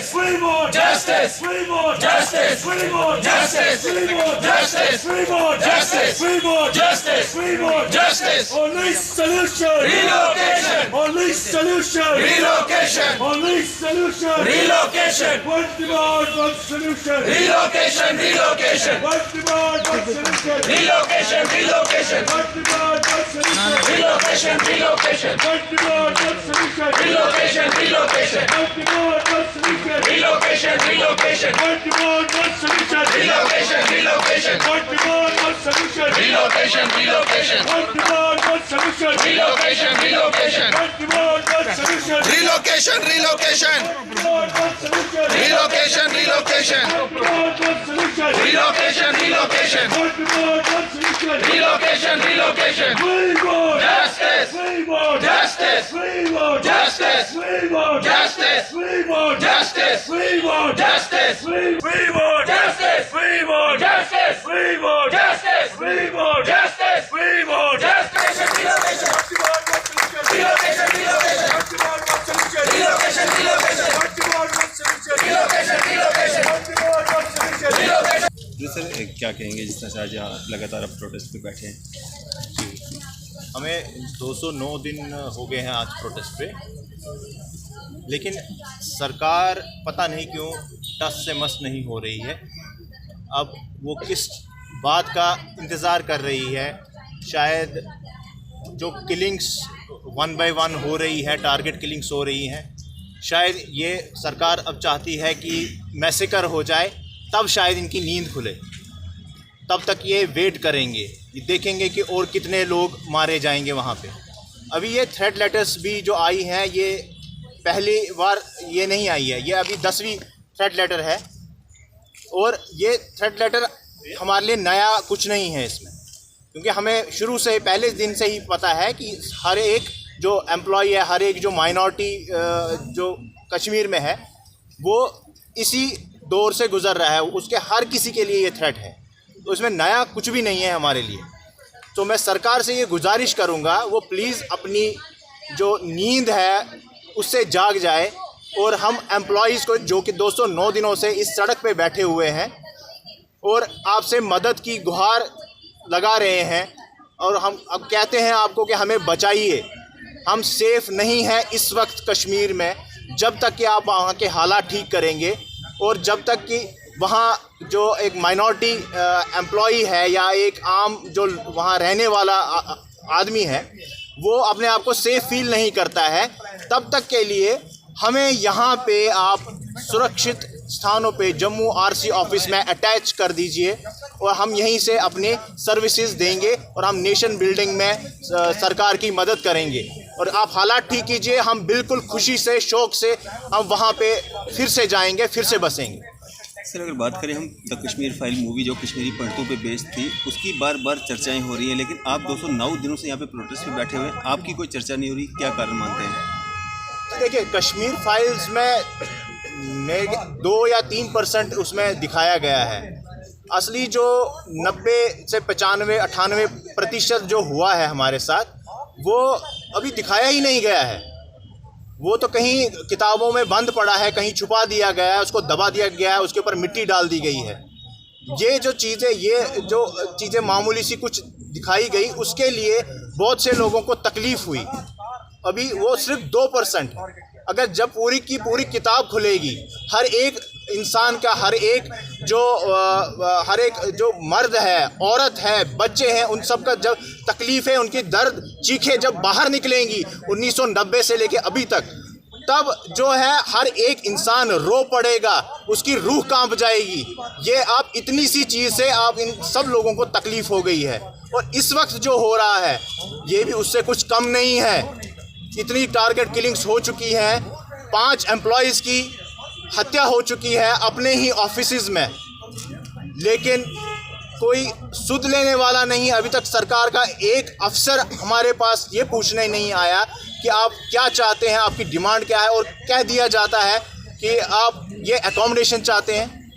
justice, we want justice, we want justice, we want justice, we want justice, we want justice, we want justice, we want justice. Only solution, relocation. Only solution, relocation. Only solution, relocation. One demand, one solution, relocation, relocation. One demand, one solution, relocation, relocation. One demand, one solution, relocation, relocation. One demand, one solution, relocation, relocation. One demand, one solution, relocation, relocation. One demand, one solution, relocation, relocation. One demand, one solution, relocation, relocation. One demand, one solution, relocation, relocation. One demand, one solution, Relocation, relocation. Relocation, relocation. Relocation, relocation. Relocation, relocation. Justice. Justice. Justice. Justice. Justice. Justice. Justice. Justice. Justice. Ji sir, क्या कहेंगे जिस तरह से आज यहाँ लगातार अब protest पे बैठे हैं? हमें 209 दिन हो गए हैं आज प्रोटेस्ट पे, लेकिन सरकार पता नहीं क्यों टस से मस नहीं हो रही है। अब वो किस बात का इंतज़ार कर रही है? शायद जो किलिंग्स 1 बाय 1 हो रही है, टारगेट किलिंग्स हो रही हैं, शायद ये सरकार अब चाहती है कि मैसेकर हो जाए, तब शायद इनकी नींद खुले। तब तक ये वेट करेंगे, ये देखेंगे कि और कितने लोग मारे जाएंगे वहाँ पे। अभी ये थ्रेट लेटर्स भी जो आई हैं, ये पहली बार ये नहीं आई है, ये अभी 10वीं थ्रेट लेटर है। और ये थ्रेट लेटर हमारे लिए नया कुछ नहीं है इसमें, क्योंकि हमें शुरू से पहले दिन से ही पता है कि हर एक जो एम्प्लॉई है, हर एक जो माइनॉरिटी जो कश्मीर में है, वो इसी दौर से गुज़र रहा है, उसके हर किसी के लिए ये थ्रेट है। तो इसमें नया कुछ भी नहीं है हमारे लिए। तो मैं सरकार से ये गुजारिश करूँगा, वो प्लीज़ अपनी जो नींद है उससे जाग जाए, और हम एम्प्लॉइज़ को जो कि 209 दिनों से इस सड़क पे बैठे हुए हैं और आपसे मदद की गुहार लगा रहे हैं, और हम अब कहते हैं आपको कि हमें बचाइए। हम सेफ़ नहीं हैं इस वक्त कश्मीर में, जब तक कि आप वहाँ के हालात ठीक करेंगे, और जब तक कि वहाँ जो एक माइनॉरिटी एम्प्लॉई है या एक आम जो वहाँ रहने वाला आदमी है, वो अपने आप को सेफ़ फील नहीं करता है, तब तक के लिए हमें यहाँ पे आप सुरक्षित स्थानों पे जम्मू आरसी ऑफिस में अटैच कर दीजिए, और हम यहीं से अपने सर्विसेज देंगे, और हम नेशन बिल्डिंग में सरकार की मदद करेंगे। और आप हालात ठीक कीजिए, हम बिल्कुल खुशी से, शौक़ से हम वहाँ पे फिर से जाएंगे, फिर से बसेंगे। सर, अगर बात करें हम द कश्मीर फाइल मूवी जो कश्मीरी पंडितों पे बेस्ड थी, उसकी बार बार चर्चाएं हो रही हैं, लेकिन आप 209 दिनों से यहाँ पे प्रोटेस्ट पे बैठे हुए हैं, आपकी कोई चर्चा नहीं हो रही, क्या कारण मानते हैं? देखिए, कश्मीर फाइल्स में 2 या 3% उसमें दिखाया गया है। असली जो 90 से 95-98% जो हुआ है हमारे साथ, वो अभी दिखाया ही नहीं गया है। वो तो कहीं किताबों में बंद पड़ा है, कहीं छुपा दिया गया है, उसको दबा दिया गया है, उसके ऊपर मिट्टी डाल दी गई है। ये जो चीज़ें मामूली सी कुछ दिखाई गई, उसके लिए बहुत से लोगों को तकलीफ़ हुई। अभी वो सिर्फ 2%। अगर जब पूरी की पूरी किताब खुलेगी, हर एक इंसान का, हर एक जो मर्द है, औरत है, बच्चे हैं, उन सब का जब तकलीफ़ें, उनकी दर्द चीखें जब बाहर निकलेंगी 1990 से लेके अभी तक, तब जो है हर एक इंसान रो पड़ेगा, उसकी रूह कांप जाएगी। ये आप इतनी सी चीज़ से आप इन सब लोगों को तकलीफ़ हो गई है, और इस वक्त जो हो रहा है ये भी उससे कुछ कम नहीं है। इतनी टारगेट किलिंग्स हो चुकी हैं, 5 एम्प्लॉइज़ की हत्या हो चुकी है अपने ही ऑफिसेज में, लेकिन कोई सुध लेने वाला नहीं। अभी तक सरकार का एक अफसर हमारे पास ये पूछने नहीं आया कि आप क्या चाहते हैं, आपकी डिमांड क्या है, और कह दिया जाता है कि आप ये अकोमोडेशन चाहते हैं।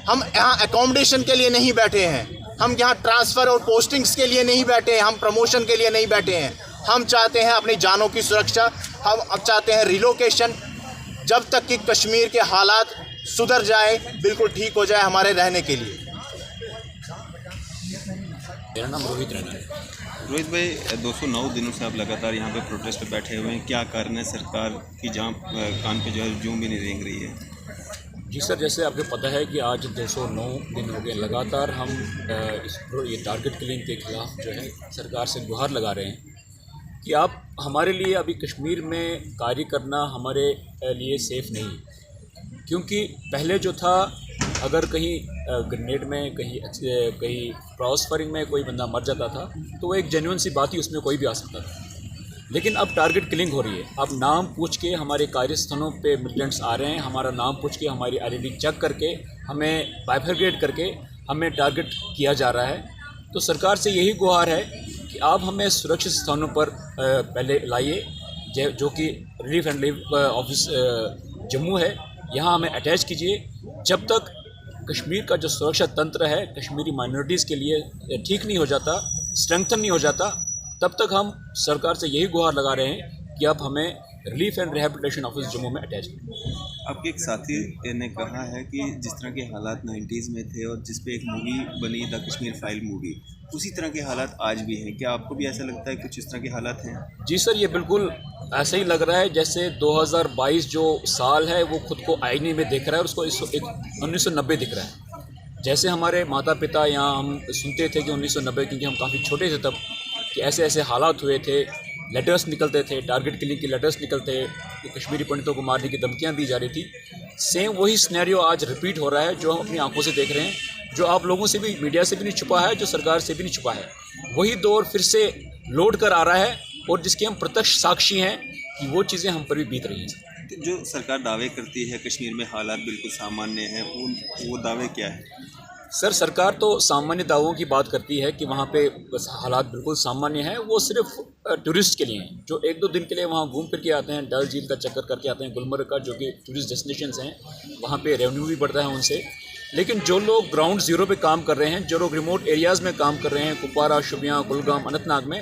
हम यहाँ अकोमोडेशन के लिए नहीं बैठे हैं, हम यहाँ ट्रांसफ़र और पोस्टिंग्स के लिए नहीं बैठे हैं, हम प्रमोशन के लिए नहीं बैठे हैं। हम चाहते हैं अपनी जानों की सुरक्षा, हम अब चाहते हैं रिलोकेशन, जब तक कि कश्मीर के हालात सुधर जाए, बिल्कुल ठीक हो जाए हमारे रहने के लिए। मेरा नाम रोहित रैना है। रोहित भाई, 209 दिनों से आप लगातार यहाँ पे प्रोटेस्ट पे बैठे हुए हैं, क्या कारण है सरकार की जहाँ कान पे जो है जूं भी नहीं रेंग रही है? जी सर, जैसे आपको पता है कि आज 209 दिन हो गए लगातार हम ये टारगेट किलिंग के खिलाफ जो है सरकार से गुहार लगा रहे हैं कि आप हमारे लिए अभी कश्मीर में कार्य करना हमारे लिए सेफ़ नहीं, क्योंकि पहले जो था अगर कहीं ग्रेनेड में कहीं क्रॉस फायरिंग में कोई बंदा मर जाता था तो वो एक जेन्युइन सी बात ही, उसमें कोई भी आ सकता था। लेकिन अब टारगेट किलिंग हो रही है। अब नाम पूछ के हमारे कार्यस्थलों पे मिलिटेंट्स आ रहे हैं, हमारा नाम पूछ के हमारी आईडेंटिटी चेक करके हमें बाइफरगेट करके हमें टारगेट किया जा रहा है। तो सरकार से यही गुहार है कि आप हमें सुरक्षित स्थानों पर पहले लाइए, जो कि relief and relief office Jammu है, यहाँ हमें अटैच कीजिए। जब तक कश्मीर का जो सुरक्षा तंत्र है कश्मीरी माइनॉरिटीज़ के लिए ठीक नहीं हो जाता, स्ट्रेंथन नहीं हो जाता, तब तक हम सरकार से यही गुहार लगा रहे हैं कि आप हमें relief and rehabilitation office Jammu में अटैच करें। आपके एक साथी ने कहा है कि जिस तरह के हालात 90s में थे और जिस पे एक मूवी बनी द कश्मीर फाइल मूवी, उसी तरह के हालात आज भी हैं, क्या आपको भी ऐसा लगता है कुछ इस तरह के हालात हैं? जी सर, ये बिल्कुल ऐसा ही लग रहा है जैसे 2022 जो साल है वो खुद को आईने में देख रहा है और उसको 1990 दिख रहा है। जैसे हमारे माता पिता यहाँ हम सुनते थे कि 1990, क्योंकि हम काफ़ी छोटे थे तब, कि ऐसे ऐसे हालात हुए थे, लेटर्स निकलते थे, टारगेट किलिंग के लेटर्स निकलते, कश्मीरी पंडितों को मारने की धमकियाँ दी जा रही थी। सेम वही सिनेरियो आज रिपीट हो रहा है जो हम अपनी आंखों से देख रहे हैं, जो आप लोगों से भी, मीडिया से भी नहीं छुपा है, जो सरकार से भी नहीं छुपा है। वही दौर फिर से लौट कर आ रहा है और जिसके हम प्रत्यक्ष साक्षी हैं कि वो चीज़ें हम पर भी बीत रही हैं। जो सरकार दावे करती है कश्मीर में हालात बिल्कुल सामान्य हैं, वो दावे क्या है? सर, सरकार तो सामान्य दावों की बात करती है कि वहाँ पे बस हालात बिल्कुल सामान्य हैं, वो सिर्फ टूरिस्ट के लिए हैं जो 1-2 दिन के लिए वहाँ घूम फिर के आते हैं, डल झील का चक्कर करके आते हैं, गुलमर्ग का जो कि टूरिस्ट डेस्टिनेशंस हैं, वहाँ पे रेवेन्यू भी बढ़ता है उनसे। लेकिन जो लोग ग्राउंड ज़ीरो पे काम कर रहे हैं, जो लोग रिमोट एरियाज़ में काम कर रहे हैं, कुपवारा, शुपियाँ, कुलगाम, अनंतनाग में,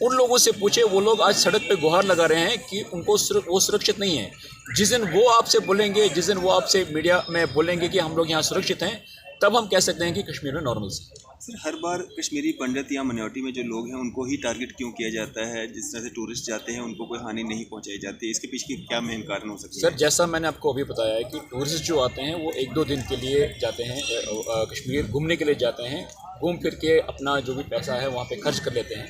उन लोगों से पूछे, वो लोग आज सड़क पे गुहार लगा रहे हैं कि उनको वो सुरक्षित नहीं है। जिस दिन वो आपसे बोलेंगे, जिस दिन वो आपसे मीडिया में बोलेंगे कि हम लोग यहाँ सुरक्षित हैं, तब हम कह सकते हैं कि कश्मीर में नॉर्मल से। सर, हर बार कश्मीरी पंडित या माइनॉरिटी में जो लोग हैं उनको ही टारगेट क्यों किया जाता है? जिस तरह से टूरिस्ट जाते हैं उनको कोई हानि नहीं पहुंचाई जाती, इसके पीछे क्या मेन कारण हो सकता है? सर, जैसा मैंने आपको अभी बताया है कि टूरिस्ट जो आते हैं वो 1-2 दिन के लिए जाते हैं, कश्मीर घूमने के लिए जाते हैं, घूम फिर के अपना जो भी पैसा है वहाँ पर खर्च कर लेते हैं।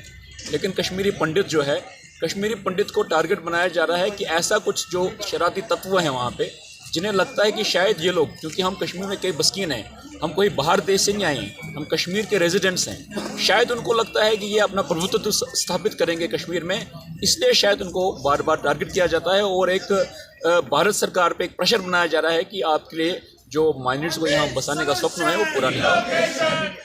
लेकिन कश्मीरी पंडित जो है, कश्मीरी पंडित को टारगेट बनाया जा रहा है कि ऐसा कुछ जो शरारती तत्व हैं वहाँ पे, जिन्हें लगता है कि शायद ये लोग, क्योंकि हम कश्मीर में कई बस्कीन हैं, हम कोई बाहर देश से नहीं आए हैं, हम कश्मीर के रेजिडेंट्स हैं, शायद उनको लगता है कि ये अपना प्रभुत्व स्थापित करेंगे कश्मीर में, इसलिए शायद उनको बार बार टारगेट किया जाता है और एक भारत सरकार पे एक प्रेशर बनाया जा रहा है कि आपके लिए जो माइनर्स को यहाँ बसाने का स्वप्न है वो पूरा नहीं होगा।